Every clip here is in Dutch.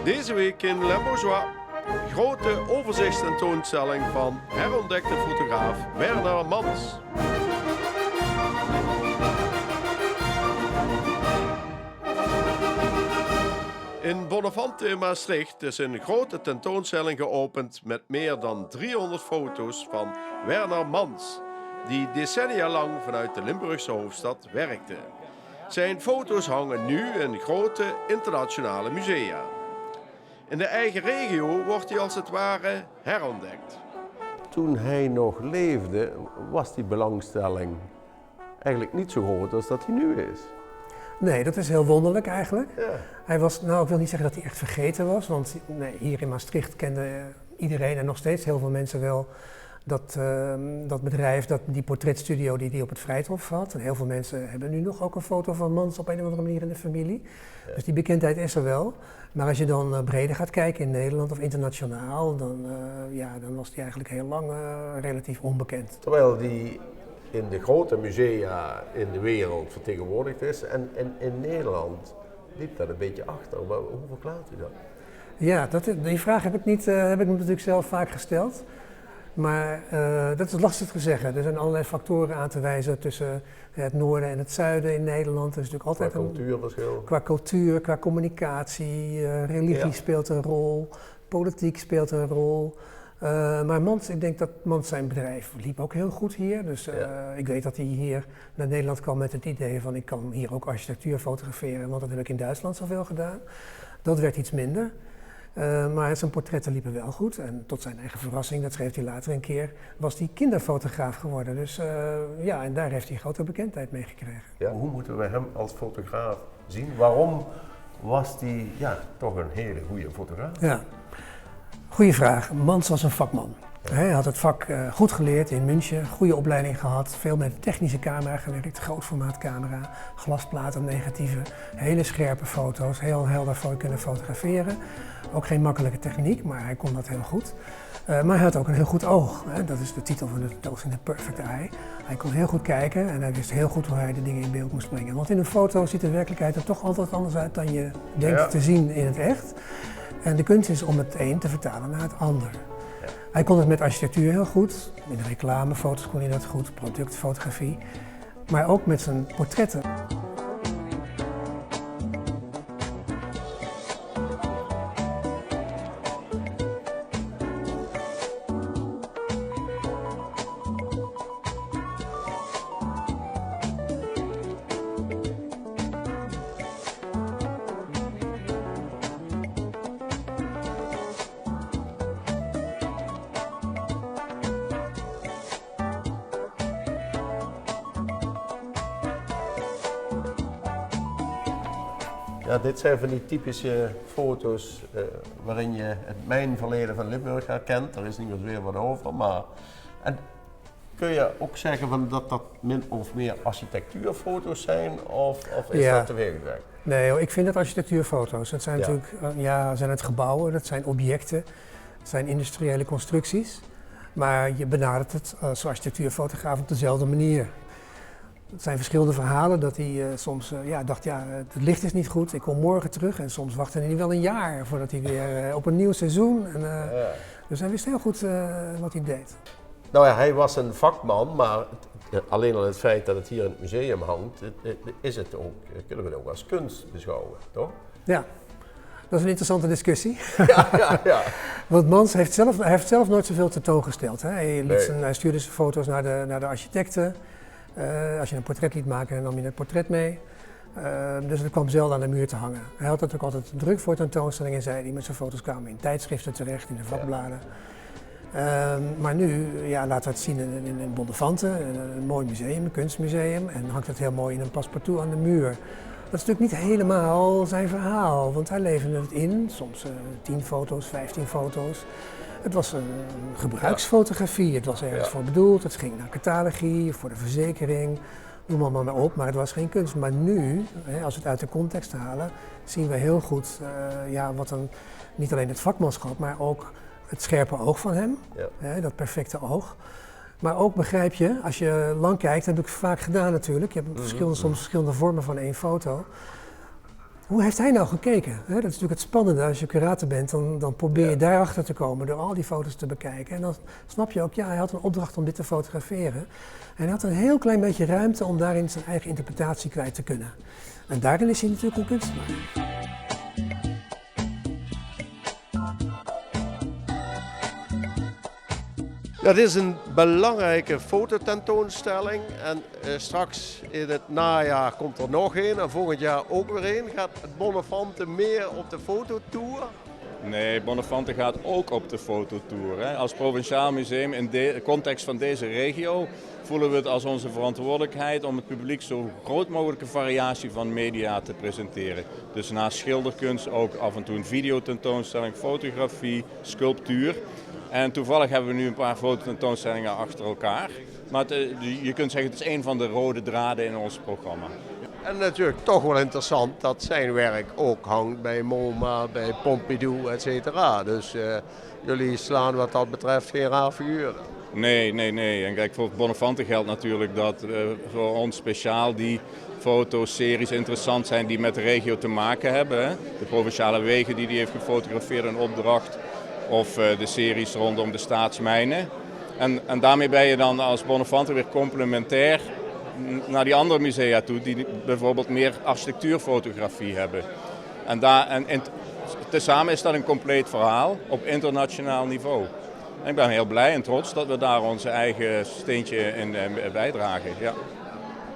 Deze week in Lembourgeois, grote overzichtstentoonstelling van herontdekte fotograaf Werner Mans. In Bonnefante in Maastricht is een grote tentoonstelling geopend met meer dan 300 foto's van Werner Mans, die decennia lang vanuit de Limburgse hoofdstad werkte. Zijn foto's hangen nu in grote internationale musea. In de eigen regio wordt hij als het ware herontdekt. Toen hij nog leefde, was die belangstelling eigenlijk niet zo groot als dat hij nu is. Nee, dat is heel wonderlijk eigenlijk. Ja. Hij was, nou, ik wil niet zeggen dat hij echt vergeten was, want nee, hier in Maastricht kende iedereen en nog steeds heel veel mensen wel dat bedrijf, die portretstudio die hij op het Vrijthof had. En heel veel mensen hebben nu nog ook een foto van Mans op een of andere manier in de familie. Ja. Dus die bekendheid is er wel. Maar als je dan breder gaat kijken in Nederland of internationaal, dan was hij eigenlijk heel lang relatief onbekend. Terwijl die in de grote musea in de wereld vertegenwoordigd is en in Nederland liep dat een beetje achter. Maar hoe verklaart u dat? Ja, die vraag heb ik me natuurlijk zelf vaak gesteld. Maar dat is lastig te zeggen. Er zijn allerlei factoren aan te wijzen tussen het noorden en het zuiden in Nederland. Er is natuurlijk altijd qua cultuurverschil. Qua cultuur, qua communicatie, religie speelt een rol, politiek speelt een rol. Maar Mans, ik denk dat Mans zijn bedrijf liep ook heel goed hier. Dus ik weet dat hij hier naar Nederland kwam met het idee van ik kan hier ook architectuur fotograferen, want dat heb ik in Duitsland zoveel gedaan. Dat werd iets minder. Maar zijn portretten liepen wel goed en tot zijn eigen verrassing, dat schreef hij later een keer, was hij kinderfotograaf geworden. Dus en daar heeft hij grote bekendheid mee gekregen. Ja, hoe moeten we hem als fotograaf zien? Waarom was hij toch een hele goede fotograaf? Ja, goeie vraag. Mans was een vakman. Hij had het vak goed geleerd in München, goede opleiding gehad, veel met de technische camera gewerkt, grootformaatcamera, glasplaten, negatieven, hele scherpe foto's, heel helder kunnen fotograferen. Ook geen makkelijke techniek, maar hij kon dat heel goed. Maar hij had ook een heel goed oog. Hè? Dat is de titel van de tentoonstelling, The Perfect Eye. Hij kon heel goed kijken en hij wist heel goed hoe hij de dingen in beeld moest brengen. Want in een foto ziet de werkelijkheid er toch altijd anders uit dan je denkt te zien in het echt. En de kunst is om het een te vertalen naar het ander. Hij kon het met architectuur heel goed, met reclamefoto's kon hij dat goed, productfotografie, maar ook met zijn portretten. Ja, dit zijn van die typische foto's waarin je mijn verleden van Limburg herkent. Er is niet meer wat over, maar... En kun je ook zeggen dat min of meer architectuurfoto's zijn, of is dat te veel gezegd? Nee, ik vind het architectuurfoto's. Dat zijn natuurlijk, zijn het gebouwen, dat zijn objecten, dat zijn industriële constructies. Maar je benadert het als architectuurfotograaf op dezelfde manier. Het zijn verschillende verhalen dat hij soms dacht, het licht is niet goed, ik kom morgen terug. En soms wachtte hij wel een jaar voordat hij weer op een nieuw seizoen. Dus hij wist heel goed wat hij deed. Nou ja, hij was een vakman, maar alleen al het feit dat het hier in het museum hangt, kunnen we het ook als kunst beschouwen, toch? Ja, dat is een interessante discussie. Ja. Want Mans heeft zelf nooit zoveel tentoongesteld. Hè? Hij stuurde zijn foto's naar de architecten. Als je een portret liet maken, dan nam je het portret mee. Dus het kwam zelden aan de muur te hangen. Hij had het ook altijd druk voor tentoonstellingen, zei hij. Met zijn foto's kwamen in tijdschriften terecht, in de vakbladen. Maar nu laten we het zien in Bonnefante, een mooi museum, een kunstmuseum. En hangt het heel mooi in een paspartout aan de muur. Dat is natuurlijk niet helemaal zijn verhaal, want hij leverde het in. Soms 10 foto's, 15 foto's. Het was een gebruiksfotografie, het was ergens voor bedoeld, het ging naar catalogie, voor de verzekering, noem allemaal maar op, maar het was geen kunst. Maar nu, als we het uit de context halen, zien we heel goed niet alleen het vakmanschap, maar ook het scherpe oog van hem. Ja. Dat perfecte oog. Maar ook begrijp je, als je lang kijkt, dat heb ik vaak gedaan natuurlijk. Je hebt soms verschillende vormen van één foto. Hoe heeft hij nou gekeken? Dat is natuurlijk het spannende. Als je curator bent, dan probeer je daarachter te komen door al die foto's te bekijken. En dan snap je ook, hij had een opdracht om dit te fotograferen. En hij had een heel klein beetje ruimte om daarin zijn eigen interpretatie kwijt te kunnen. En daarin is hij natuurlijk een kunstenaar. Dat is een belangrijke fototentoonstelling en straks in het najaar komt er nog een en volgend jaar ook weer een. Gaat het Bonnefante meer op de fototour? Nee, Bonnefante gaat ook op de fototour. Als provinciaal museum in de context van deze regio voelen we het als onze verantwoordelijkheid om het publiek zo groot mogelijke variatie van media te presenteren. Dus naast schilderkunst ook af en toe een videotentoonstelling, fotografie, sculptuur. En toevallig hebben we nu een paar fototentoonstellingen achter elkaar. Maar je kunt zeggen, het is een van de rode draden in ons programma. En natuurlijk toch wel interessant dat zijn werk ook hangt bij MoMA, bij Pompidou, etc. Dus jullie slaan wat dat betreft geen raar figuren. Nee. En kijk, voor Bonnefante geldt natuurlijk dat voor ons speciaal die fotoseries interessant zijn die met de regio te maken hebben. Hè? De provinciale wegen die hij heeft gefotografeerd in opdracht. Of de series rondom de staatsmijnen. En daarmee ben je dan als Bonnefante weer complementair naar die andere musea toe, die bijvoorbeeld meer architectuurfotografie hebben. En tezamen is dat een compleet verhaal op internationaal niveau. En ik ben heel blij en trots dat we daar onze eigen steentje in bijdragen. Ja.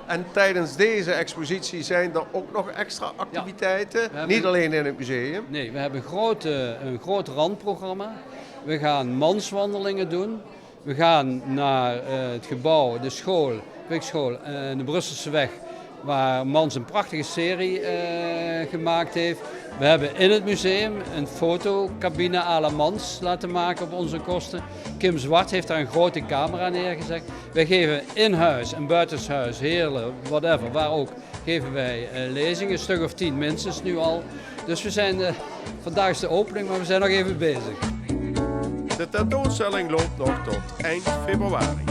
En tijdens deze expositie zijn er ook nog extra activiteiten, niet alleen in het museum? Nee, we hebben een groot randprogramma. We gaan manswandelingen doen. We gaan naar het gebouw, de school, kweekschool, de Brusselseweg, waar Mans een prachtige serie gemaakt heeft. We hebben in het museum een fotocabine à la Mans laten maken op onze kosten. Kim Zwart heeft daar een grote camera neergezet. Wij geven in huis en buitenshuis, Heerlen, whatever, waar ook, geven wij lezingen, een stuk of 10 minstens nu al. Dus we zijn, vandaag is de opening, maar we zijn nog even bezig. De tentoonstelling loopt nog tot eind februari.